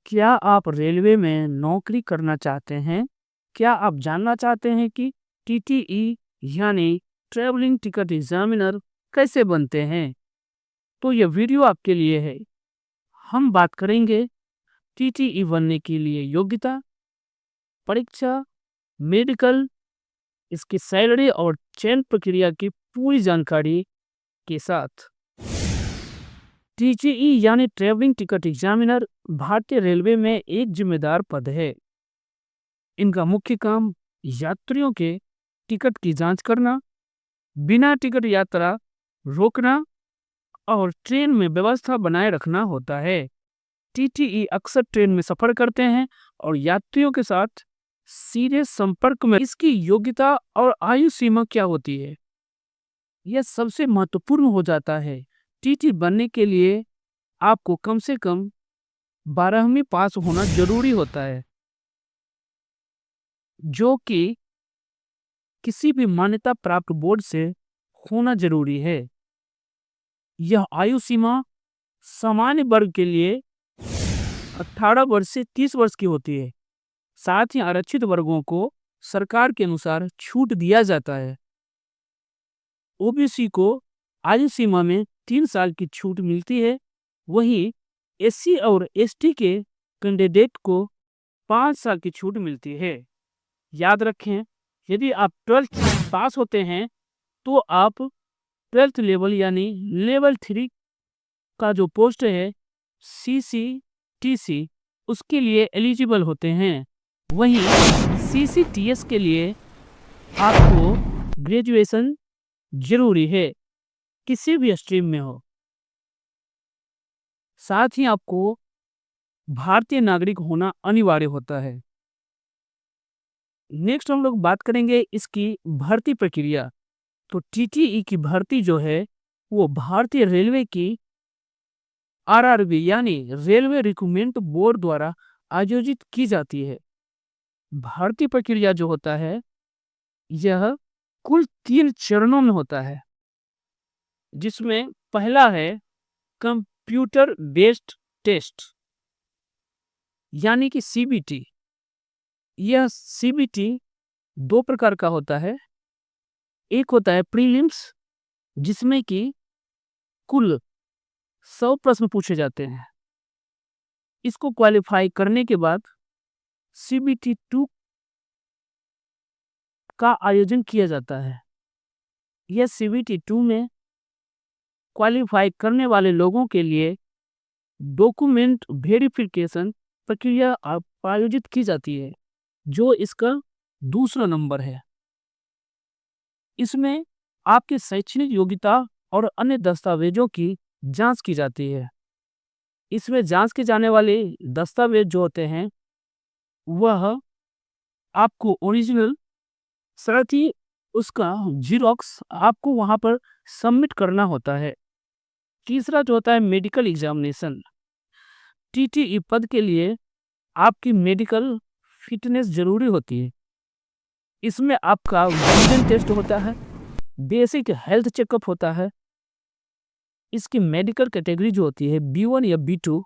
क्या आप रेलवे में नौकरी करना चाहते हैं? क्या आप जानना चाहते हैं कि टीटीई यानी ट्रैवलिंग टिकट एग्जामिनर कैसे बनते हैं? तो यह वीडियो आपके लिए है। हम बात करेंगे टीटीई बनने के लिए योग्यता, परीक्षा, मेडिकल, इसकी सैलरी और चयन प्रक्रिया की पूरी जानकारी के साथ। टीटीई यानी ट्रैवलिंग टिकट एग्जामिनर भारतीय रेलवे में एक जिम्मेदार पद है। इनका मुख्य काम यात्रियों के टिकट की जांच करना, बिना टिकट यात्रा रोकना और ट्रेन में व्यवस्था बनाए रखना होता है। टीटीई अक्सर ट्रेन में सफर करते हैं और यात्रियों के साथ सीधे संपर्क में। इसकी योग्यता और आयु सीमा क्या होती है, यह सबसे महत्वपूर्ण हो जाता है। टीटी बनने के लिए आपको कम से कम 12वीं पास होना जरूरी होता है, जो कि किसी भी मान्यता प्राप्त बोर्ड से होना जरूरी है। यह आयु सीमा सामान्य वर्ग के लिए 18 वर्ष से 30 वर्ष की होती है। साथ ही आरक्षित वर्गों को सरकार के अनुसार छूट दिया जाता है। ओबीसी को आयु सीमा में 3 साल की छूट मिलती है। वहीं एससी और एसटी के कैंडिडेट को 5 साल की छूट मिलती है। याद रखें, यदि आप 12th पास होते हैं तो आप 12th लेवल यानी लेवल 3 का जो पोस्ट है सीसीटीसी, उसके लिए एलिजिबल होते हैं। वहीं सीसीटीएस के लिए आपको ग्रेजुएशन जरूरी है, किसी भी स्ट्रीम में हो। साथ ही आपको भारतीय नागरिक होना अनिवार्य होता है। नेक्स्ट हम लोग बात करेंगे इसकी भर्ती प्रक्रिया। तो टीटीई की भर्ती जो है वो भारतीय रेलवे की आरआरबी यानी रेलवे रिक्रूटमेंट बोर्ड द्वारा आयोजित की जाती है। भर्ती प्रक्रिया जो होता है यह कुल 3 चरणों में होता है, जिसमें पहला है कंप्यूटर बेस्ड टेस्ट यानी कि सीबीटी। यह सीबीटी 2 प्रकार का होता है। एक होता है प्रीलिम्स, जिसमें कि कुल 100 प्रश्न पूछे जाते हैं। इसको क्वालिफाई करने के बाद सीबीटी 2 का आयोजन किया जाता है। यह सीबीटी 2 में क्वालिफाई करने वाले लोगों के लिए डॉक्यूमेंट वेरिफिकेशन प्रक्रिया आयोजित की जाती है, जो इसका दूसरा नंबर है। इसमें आपकी शैक्षणिक योग्यता और अन्य दस्तावेजों की जांच की जाती है। इसमें जांच के जाने वाले दस्तावेज जो होते हैं वह आपको ओरिजिनल, साथ ही उसका जीरोक्स आपको वहां पर सबमिट करना होता है। तीसरा जो होता है मेडिकल एग्जामिनेशन। टीटीई पद के लिए आपकी मेडिकल फिटनेस जरूरी होती है। इसमें आपका विजन टेस्ट होता है, बेसिक हेल्थ चेकअप होता है। इसकी मेडिकल कैटेगरी जो होती है B1 या B2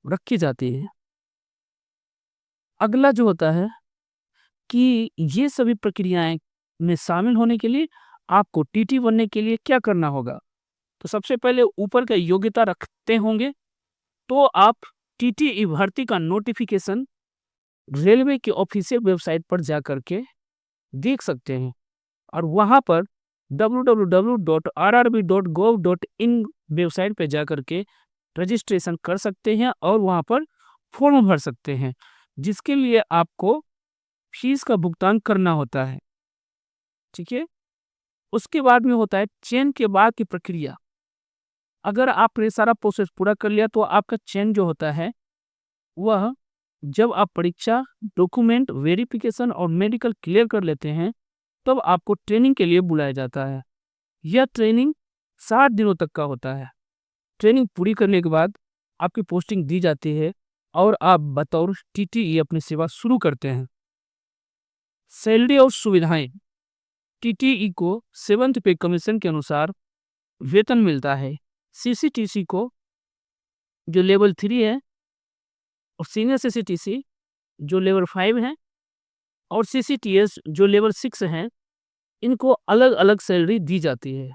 रखी जाती है। अगला जो होता है कि ये सभी प्रक्रियाएं में शामिल होने के लिए आपको टीटी बनने के लिए क्या करना होगा। तो सबसे पहले ऊपर का योग्यता रखते होंगे तो आप टीटीई भर्ती का नोटिफिकेशन रेलवे की ऑफिशियल वेबसाइट पर जा करके देख सकते हैं और वहां पर www.rrb.gov.in वेबसाइट पे जा करके रजिस्ट्रेशन कर सकते हैं और वहां पर फॉर्म भर सकते हैं, जिसके लिए आपको फीस का भुगतान करना होता है। ठीक है। उसके बाद में होता है चयन के बाद की प्रक्रिया। अगर आपने सारा प्रोसेस पूरा कर लिया तो आपका चयन जो होता है वह जब आप परीक्षा, डॉक्यूमेंट वेरिफिकेशन और मेडिकल क्लियर कर लेते हैं तब आपको ट्रेनिंग के लिए बुलाया जाता है। यह ट्रेनिंग 60 दिनों तक का होता है। ट्रेनिंग पूरी करने के बाद आपकी पोस्टिंग दी जाती है और आप बतौर टीटीई अपनी सेवा शुरू करते हैं। सैलरी और सुविधाएं। टीटीई को 7th पे कमीशन के अनुसार वेतन मिलता है। सीसीटीसी को जो लेवल 3 है और सीनियर सीसीटीसी जो लेवल 5 हैं और सीसीटीएस जो लेवल 6 हैं, इनको अलग-अलग सैलरी दी जाती है।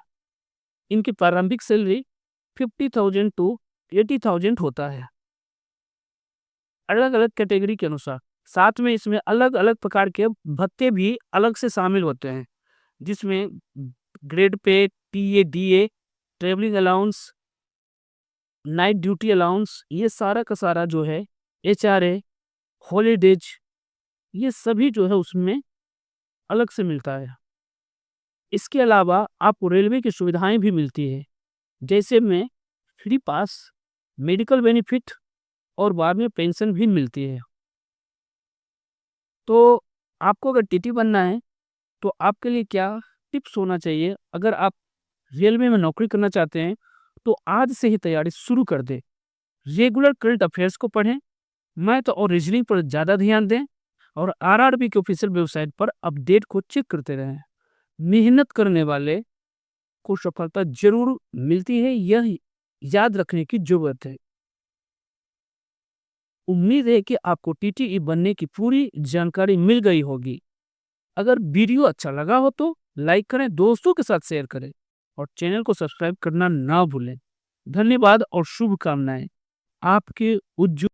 इनकी प्रारंभिक सैलरी 50,000 टू 80,000 होता है, अलग-अलग कैटेगरी के अनुसार। साथ में इसमें अलग-अलग प्रकार के भत्ते भी अलग से शामिल होते हैं, जिसमें grade pay, TA, DA, travelling allowance, night duty allowance, ये सारा का सारा जो है एचआरए, हॉलिडेज, ये सभी जो है उसमें अलग से मिलता है। इसके अलावा आपको रेलवे की सुविधाएं भी मिलती है, जैसे में फ्री पास, मेडिकल बेनिफिट और बाद में पेंशन भी मिलती है। तो आपको अगर टीटी बनना है तो आपके लिए क्या टिप्स होना चाहिए? अगर आप रेलवे में नौकरी करना चाहते हैं तो आज से ही तैयारी शुरू कर दें। रेगुलर करंट अफेयर्स को पढ़ें, मैथ और रीजनिंग पर ज़्यादा ध्यान दें और आरआरबी की ऑफिशियल वेबसाइट पर अपडेट को चेक करते रहें। मेहनत करने वाले को सफलता जरूर मिलती है, यह याद रखने की जरूरत है। उम्मीद है कि आपको टीटीई बनने की पूरी जानकारी मिल गई होगी। अगर वीडियो अच्छा लगा हो तो लाइक करें, दोस्तों के साथ शेयर करें और चैनल को सब्सक्राइब करना ना भूलें। धन्यवाद और शुभकामनाएं। आपके उज्जवल